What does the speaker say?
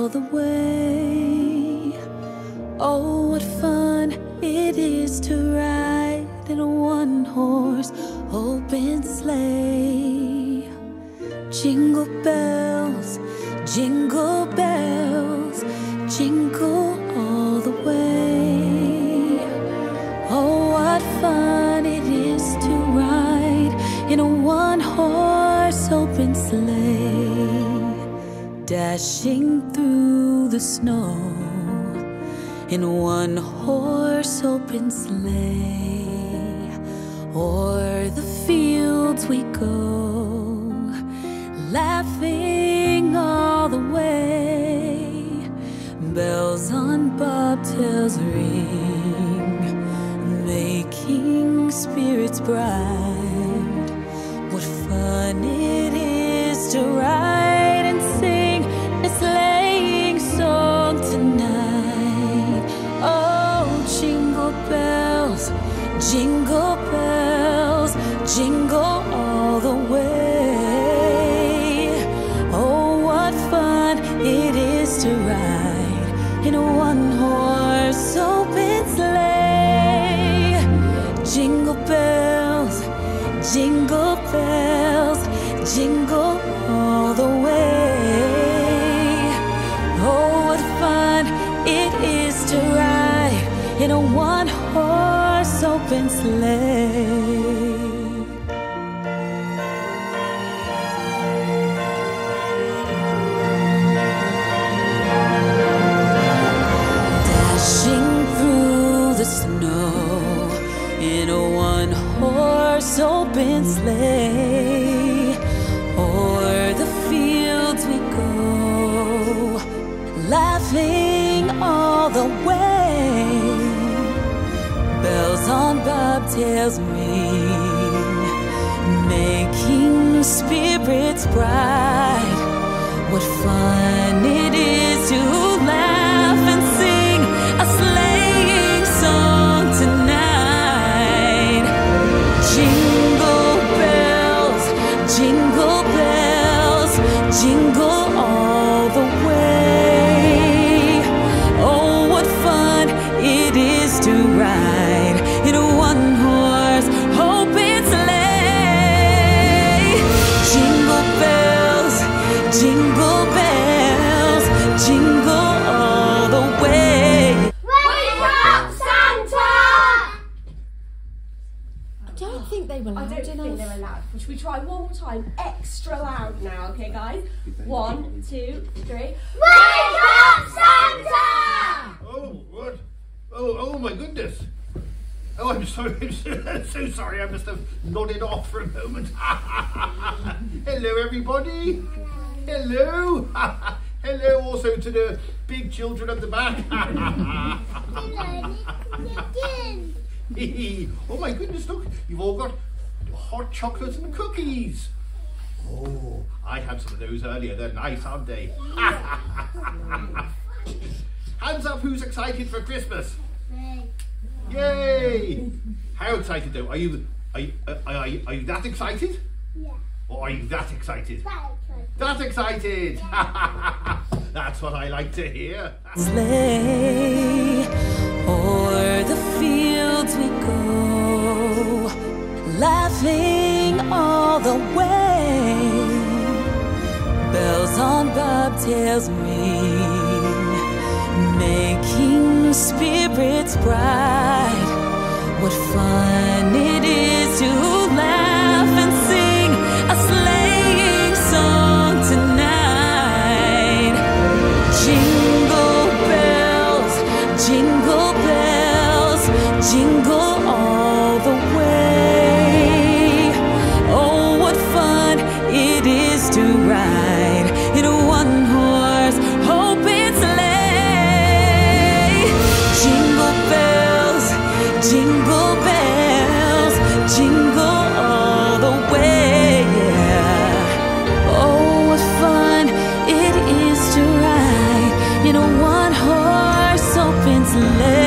all the way. Oh, what fun it is to ride in a one-horse open sleigh. Jingle bells, jingle bells, jingle all the way. Oh, what fun it is to ride in a one-horse open sleigh, dashing through the snow in a one-horse open sleigh. O'er the fields we go, laughing all the way. Bells on bobtails ring, making spirits bright. What fun it is to ride and sing a sleighing song tonight. Oh, jingle bells, jingle bells, jingle all the way. Oh, what fun it is to ride in a one-horse open sleigh. Jingle bells, jingle bells, jingle all the way. Oh, what fun it is to ride in a one-horse open sleigh. In a one-horse open sleigh, o'er the fields we go, laughing all the way. Bells on bobtails ring, making spirits bright. What fun it is to laugh and sing a sleighing song tonight. Jingle bells, jingle bells, jingle all the way. Oh, what fun it is to ride in a one-horse open sleigh. Jingle bells, jingle bells, jingle all the way. Wake up, Santa! I don't think they were loud enough. I don't think they were loud. Should we try one more time? Extra loud now, okay, guys? 1, 2, 3. Wake up, Santa! Oh, what? Oh my goodness. Oh, I'm sorry. I'm so sorry. I must have nodded off for a moment. Hello, everybody. Hello. Hello also to the big children at the back. Oh my goodness, look, you've all got hot chocolate and cookies. Oh, I had some of those earlier. They're nice, aren't they? Hands up, who's excited for Christmas? Yay! How excited though? Are you that excited? Yeah. Or are you that excited? That excited. That excited! That's what I like to hear. Sleigh, o'er the fields we go, laughing all the way. Bells on bobtails ring, making spirits bright. What fun it is to laugh and sing a sleighing song tonight. Jingle bells, jingle bells, jingle all the way. Oh, what fun it is to ride in a one-horse open sleigh. Jingle bells, jingle bells, jingle all the way. Oh, what fun it is to ride in a one-horse open sleigh.